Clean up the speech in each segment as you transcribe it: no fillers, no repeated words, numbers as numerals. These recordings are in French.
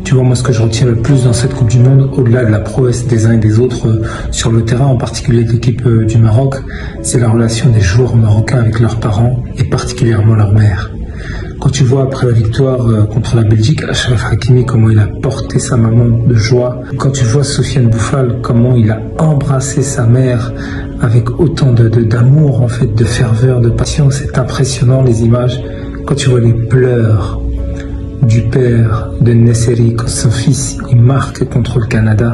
Tu vois, moi, ce que je retiens le plus dans cette Coupe du Monde, au-delà de la prouesse des uns et des autres sur le terrain, en particulier de l'équipe du Maroc, c'est la relation des joueurs marocains avec leurs parents et particulièrement leur mère. Quand tu vois après la victoire contre la Belgique, Achraf Hakimi, comment il a porté sa maman de joie. Quand tu vois Sofiane Bouffal, comment il a embrassé sa mère avec autant d'amour, en fait, de ferveur, de passion, c'est impressionnant les images. Quand tu vois les pleurs du père de Nesseri quand son fils il marque contre le Canada.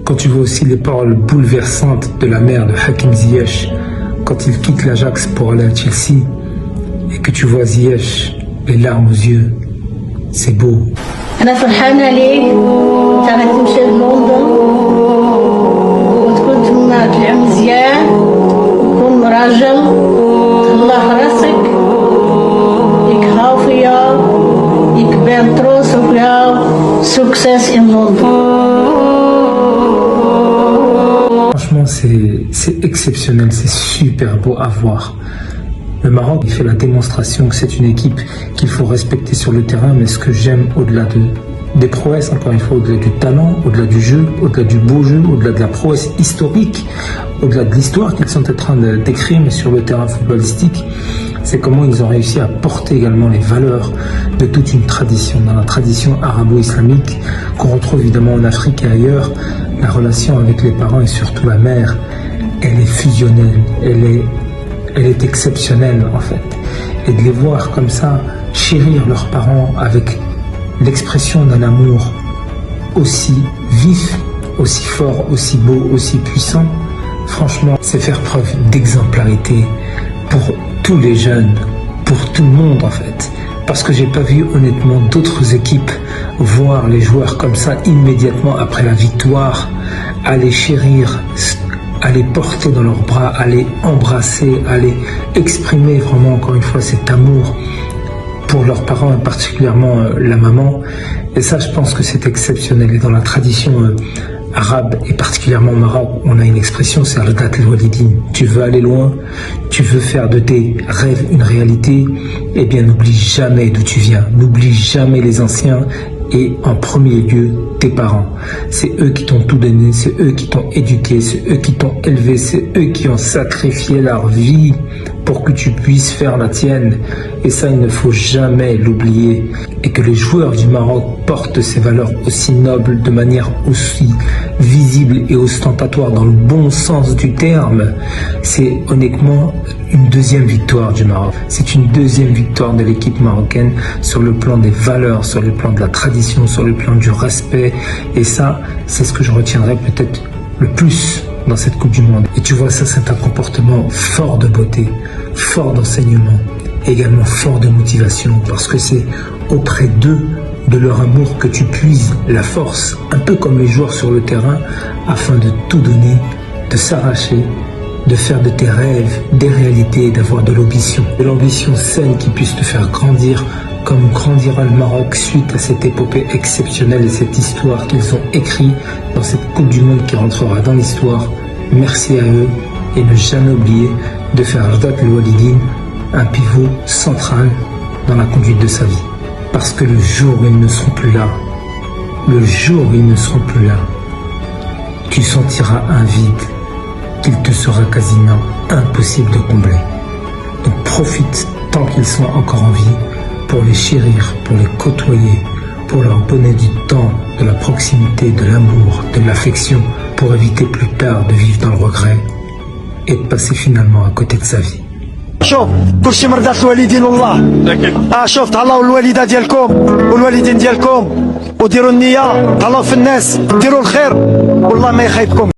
Quand tu vois aussi les paroles bouleversantes de la mère de Hakim Ziyech quand il quitte l'Ajax pour aller à Chelsea et que tu vois Ziyech les larmes aux yeux, c'est beau. أنا فرحانة ليك أنت غتمشي للندن وتكون تما تلعب مزيان وتكون مراجل تهلا في راسك يك هافية يك بين تروس وفيها success in London. Franchement, c'est exceptionnel, c'est super beau à voir. Le Maroc fait la démonstration que c'est une équipe qu'il faut respecter sur le terrain, mais ce que j'aime au-delà des prouesses, encore une fois, au-delà du talent, au-delà du jeu, au-delà du beau jeu, au-delà de la prouesse historique, au-delà de l'histoire qu'ils sont en train d'écrire, mais sur le terrain footballistique, c'est comment ils ont réussi à porter également les valeurs de toute une tradition, dans la tradition arabo-islamique qu'on retrouve évidemment en Afrique et ailleurs. La relation avec les parents et surtout la mère, elle est fusionnelle, elle est exceptionnelle en fait. Et de les voir comme ça, chérir leurs parents avec l'expression d'un amour aussi vif, aussi fort, aussi beau, aussi puissant, franchement, c'est faire preuve d'exemplarité pour tous les jeunes, pour tout le monde en fait. Parce que j'ai pas vu honnêtement d'autres équipes voir les joueurs comme ça immédiatement après la victoire, aller chérir, à les porter dans leurs bras, à les embrasser, à les exprimer vraiment encore une fois cet amour pour leurs parents et particulièrement la maman. Et ça, je pense que c'est exceptionnel. Et dans la tradition arabe et particulièrement au Maroc, on a une expression, c'est Ardat al-Walidine. Tu veux aller loin, tu veux faire de tes rêves une réalité, eh bien n'oublie jamais d'où tu viens, n'oublie jamais les anciens et en premier lieu tes parents. C'est eux qui t'ont tout donné, c'est eux qui t'ont éduqué, c'est eux qui t'ont élevé, c'est eux qui ont sacrifié leur vie pour que tu puisses faire la tienne. Et ça, il ne faut jamais l'oublier. Et que les joueurs du Maroc portent ces valeurs aussi nobles de manière aussi visible et ostentatoire dans le bon sens du terme, c'est honnêtement une deuxième victoire du Maroc. C'est une deuxième victoire de l'équipe marocaine sur le plan des valeurs, sur le plan de la tradition, sur le plan du respect. Et ça, c'est ce que je retiendrai peut-être le plus dans cette Coupe du Monde. Et tu vois, ça, c'est un comportement fort de beauté, fort d'enseignement, également fort de motivation, parce que c'est auprès d'eux, de leur amour, que tu puises la force, un peu comme les joueurs sur le terrain, afin de tout donner, de s'arracher, de faire de tes rêves des réalités, d'avoir de l'ambition saine qui puisse te faire grandir, comme grandira le Maroc suite à cette épopée exceptionnelle et cette histoire qu'ils ont écrite dans cette Coupe du Monde qui rentrera dans l'histoire. Merci à eux et ne jamais oublier de faire Ardat al-Walidine un pivot central dans la conduite de sa vie. Parce que le jour où ils ne seront plus là, tu sentiras un vide qu'il te sera quasiment impossible de combler. Donc profite tant qu'ils sont encore en vie pour les chérir, pour les côtoyer, pour leur donner du temps, de la proximité, de l'amour, de l'affection, pour éviter plus tard de vivre dans le regret et de passer finalement à côté de sa vie. شوف كلشي مرضات الوالدين والله. شوف تهلاو الوالده ديالكم والوالدين ديالكم وديروا النيه، تهلاو في الناس، ديروا الخير والله ما يخيبكم.